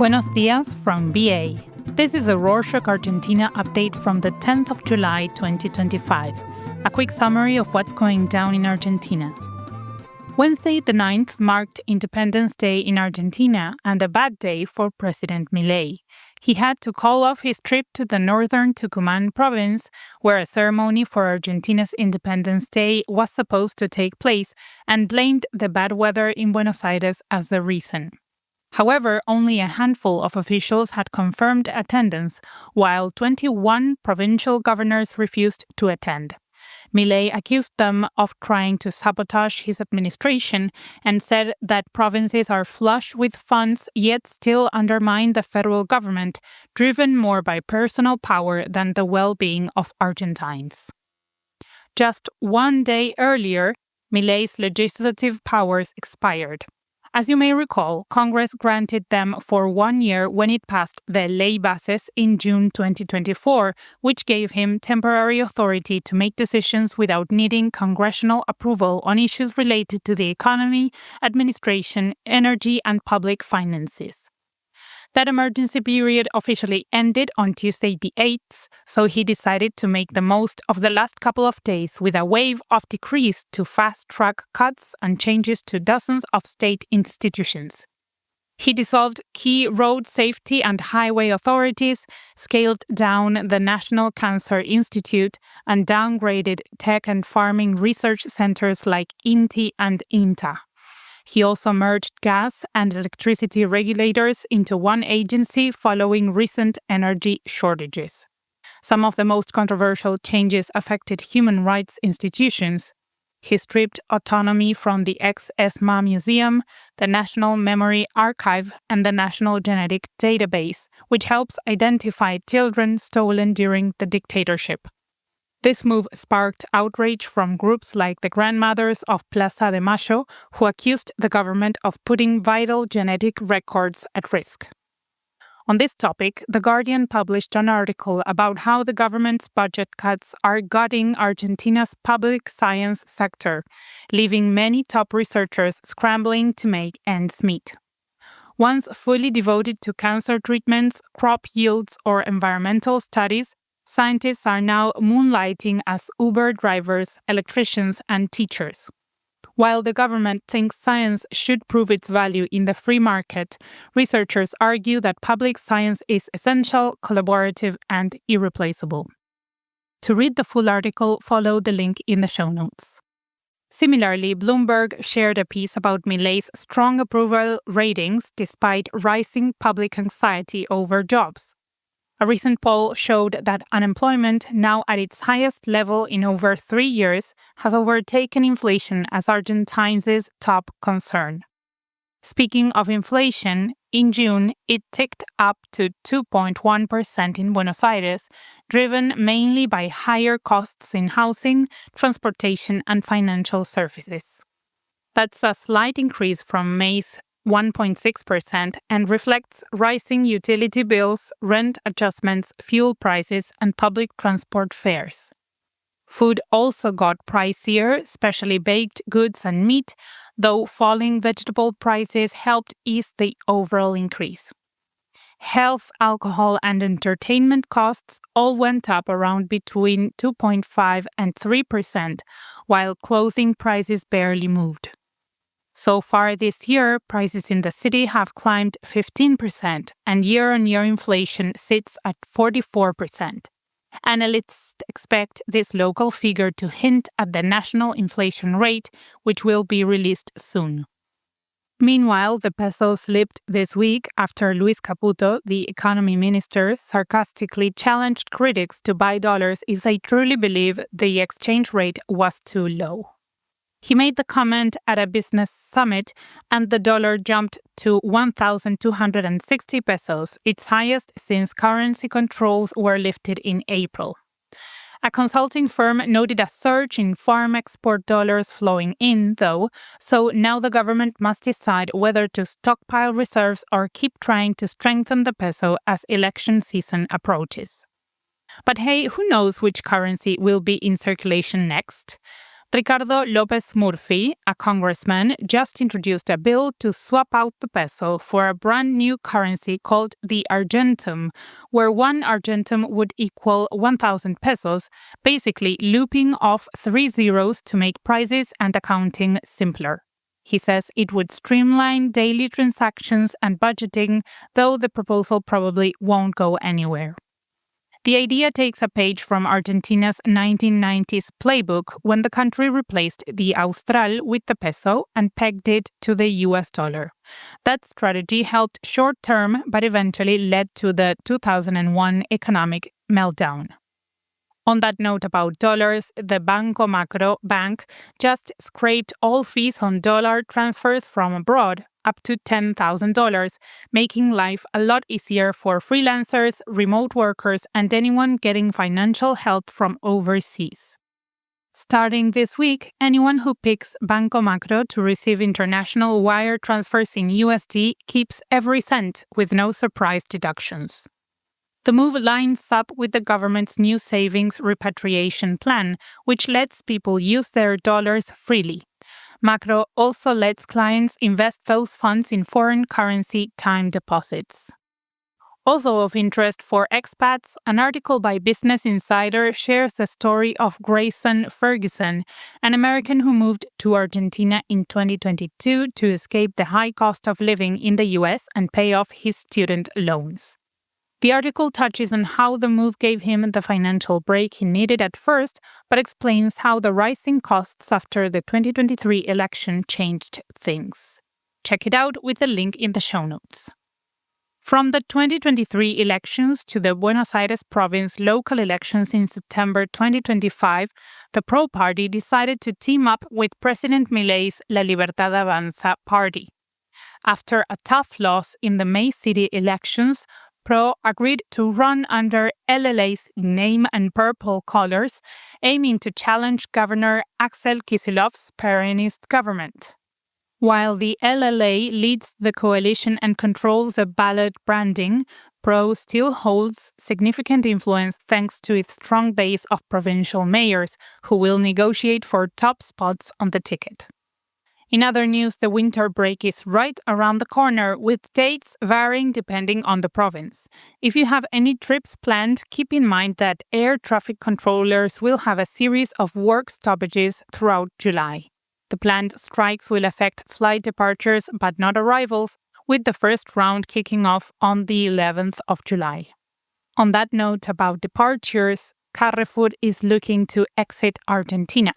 Buenos dias from BA. This is a Rorschach Argentina update from the 10th of July 2025. A quick summary of what's going down in Argentina. Wednesday the 9th marked Independence Day in Argentina and a bad day for President Milei. He had to call off his trip to the northern Tucumán province, where a ceremony for Argentina's Independence Day was supposed to take place, and blamed the bad weather in Buenos Aires as the reason. However, only a handful of officials had confirmed attendance, while 21 provincial governors refused to attend. Milei accused them of trying to sabotage his administration and said that provinces are flush with funds yet still undermine the federal government, driven more by personal power than the well-being of Argentines. Just one day earlier, Milei's legislative powers expired. As you may recall, Congress granted them for 1 year when it passed the Ley Bases in June 2024, which gave him temporary authority to make decisions without needing congressional approval on issues related to the economy, administration, energy, and public finances. That emergency period officially ended on Tuesday the 8th, so he decided to make the most of the last couple of days with a wave of decrees to fast-track cuts and changes to dozens of state institutions. He dissolved key road safety and highway authorities, scaled down the National Cancer Institute, and downgraded tech and farming research centers like INTI and INTA. He also merged gas and electricity regulators into one agency following recent energy shortages. Some of the most controversial changes affected human rights institutions. He stripped autonomy from the ex-ESMA Museum, the National Memory Archive, and the National Genetic Database, which helps identify children stolen during the dictatorship. This move sparked outrage from groups like the Grandmothers of Plaza de Mayo, who accused the government of putting vital genetic records at risk. On this topic, The Guardian published an article about how the government's budget cuts are gutting Argentina's public science sector, leaving many top researchers scrambling to make ends meet. Once fully devoted to cancer treatments, crop yields, or environmental studies, scientists are now moonlighting as Uber drivers, electricians, and teachers. While the government thinks science should prove its value in the free market, researchers argue that public science is essential, collaborative, and irreplaceable. To read the full article, follow the link in the show notes. Similarly, Bloomberg shared a piece about Milei's strong approval ratings despite rising public anxiety over jobs. A recent poll showed that unemployment, now at its highest level in over 3 years, has overtaken inflation as Argentines' top concern. Speaking of inflation, in June, it ticked up to 2.1% in Buenos Aires, driven mainly by higher costs in housing, transportation, and financial services. That's a slight increase from May's 1.6% and reflects rising utility bills, rent adjustments, fuel prices, and public transport fares. Food also got pricier, especially baked goods and meat, though falling vegetable prices helped ease the overall increase. Health, alcohol, and entertainment costs all went up around between 2.5% and 3%, while clothing prices barely moved. So far this year, prices in the city have climbed 15%, and year-on-year inflation sits at 44%. Analysts expect this local figure to hint at the national inflation rate, which will be released soon. Meanwhile, the peso slipped this week after Luis Caputo, the economy minister, sarcastically challenged critics to buy dollars if they truly believe the exchange rate was too low. He made the comment at a business summit, and the dollar jumped to 1,260 pesos, its highest since currency controls were lifted in April. A consulting firm noted a surge in farm export dollars flowing in, though, so now the government must decide whether to stockpile reserves or keep trying to strengthen the peso as election season approaches. But hey, who knows which currency will be in circulation next? Ricardo López Murphy, a congressman, just introduced a bill to swap out the peso for a brand new currency called the Argentum, where one Argentum would equal 1,000 pesos, basically looping off 3 zeros to make prices and accounting simpler. He says it would streamline daily transactions and budgeting, though the proposal probably won't go anywhere. The idea takes a page from Argentina's 1990s playbook when the country replaced the austral with the peso and pegged it to the US dollar. That strategy helped short-term but eventually led to the 2001 economic meltdown. On that note about dollars, the Banco Macro bank just scraped all fees on dollar transfers from abroad up to $10,000, making life a lot easier for freelancers, remote workers, and anyone getting financial help from overseas. Starting this week, anyone who picks Banco Macro to receive international wire transfers in USD keeps every cent with no surprise deductions. The move lines up with the government's new savings repatriation plan, which lets people use their dollars freely. Macro also lets clients invest those funds in foreign currency time deposits. Also of interest for expats, an article by Business Insider shares the story of Grayson Ferguson, an American who moved to Argentina in 2022 to escape the high cost of living in the US and pay off his student loans. The article touches on how the move gave him the financial break he needed at first, but explains how the rising costs after the 2023 election changed things. Check it out with the link in the show notes. From the 2023 elections to the Buenos Aires province local elections in September 2025, the Pro Party decided to team up with President Milei's La Libertad Avanza party. After a tough loss in the May city elections, Pro agreed to run under LLA's name and purple colors, aiming to challenge Governor Axel Kicillov's Peronist government. While the LLA leads the coalition and controls the ballot branding, Pro still holds significant influence thanks to its strong base of provincial mayors, who will negotiate for top spots on the ticket. In other news, the winter break is right around the corner, with dates varying depending on the province. If you have any trips planned, keep in mind that air traffic controllers will have a series of work stoppages throughout July. The planned strikes will affect flight departures but not arrivals, with the first round kicking off on the 11th of July. On that note about departures, Carrefour is looking to exit Argentina.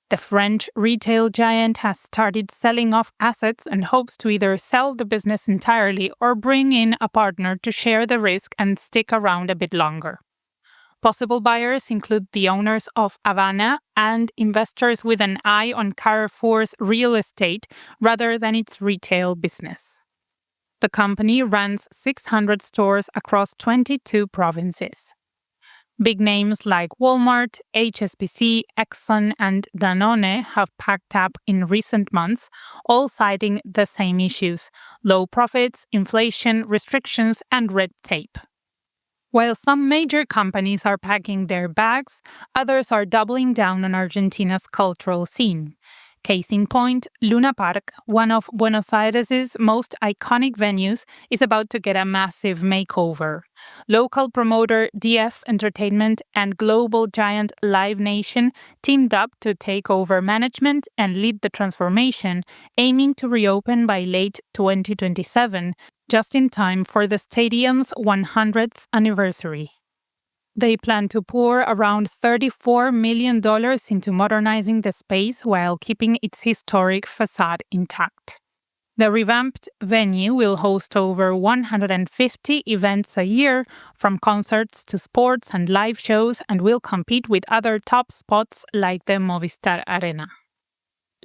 The French retail giant has started selling off assets and hopes to either sell the business entirely or bring in a partner to share the risk and stick around a bit longer. Possible buyers include the owners of Havana and investors with an eye on Carrefour's real estate rather than its retail business. The company runs 600 stores across 22 provinces. Big names like Walmart, HSBC, Exxon, and Danone have packed up in recent months, all citing the same issues: low profits, inflation, restrictions, and red tape. While some major companies are packing their bags, others are doubling down on Argentina's cultural scene. Case in point, Luna Park, one of Buenos Aires' most iconic venues, is about to get a massive makeover. Local promoter DF Entertainment and global giant Live Nation teamed up to take over management and lead the transformation, aiming to reopen by late 2027, just in time for the stadium's 100th anniversary. They plan to pour around $34 million into modernizing the space while keeping its historic facade intact. The revamped venue will host over 150 events a year, from concerts to sports and live shows, and will compete with other top spots like the Movistar Arena.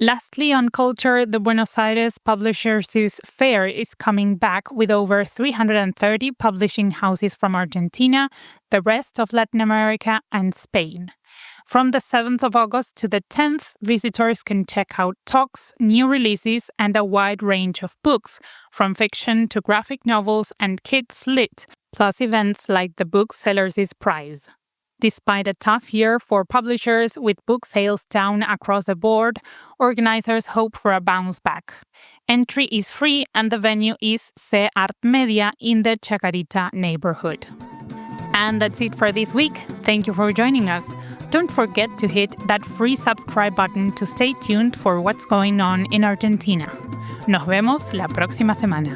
Lastly, on culture, the Buenos Aires Publishers' Fair is coming back with over 330 publishing houses from Argentina, the rest of Latin America, and Spain. From the 7th of August to the 10th, visitors can check out talks, new releases, and a wide range of books, from fiction to graphic novels and kids lit, plus events like the Booksellers' Prize. Despite a tough year for publishers with book sales down across the board, organizers hope for a bounce back. Entry is free and the venue is C Art Media in the Chacarita neighborhood. And that's it for this week. Thank you for joining us. Don't forget to hit that free subscribe button to stay tuned for what's going on in Argentina. Nos vemos la próxima semana.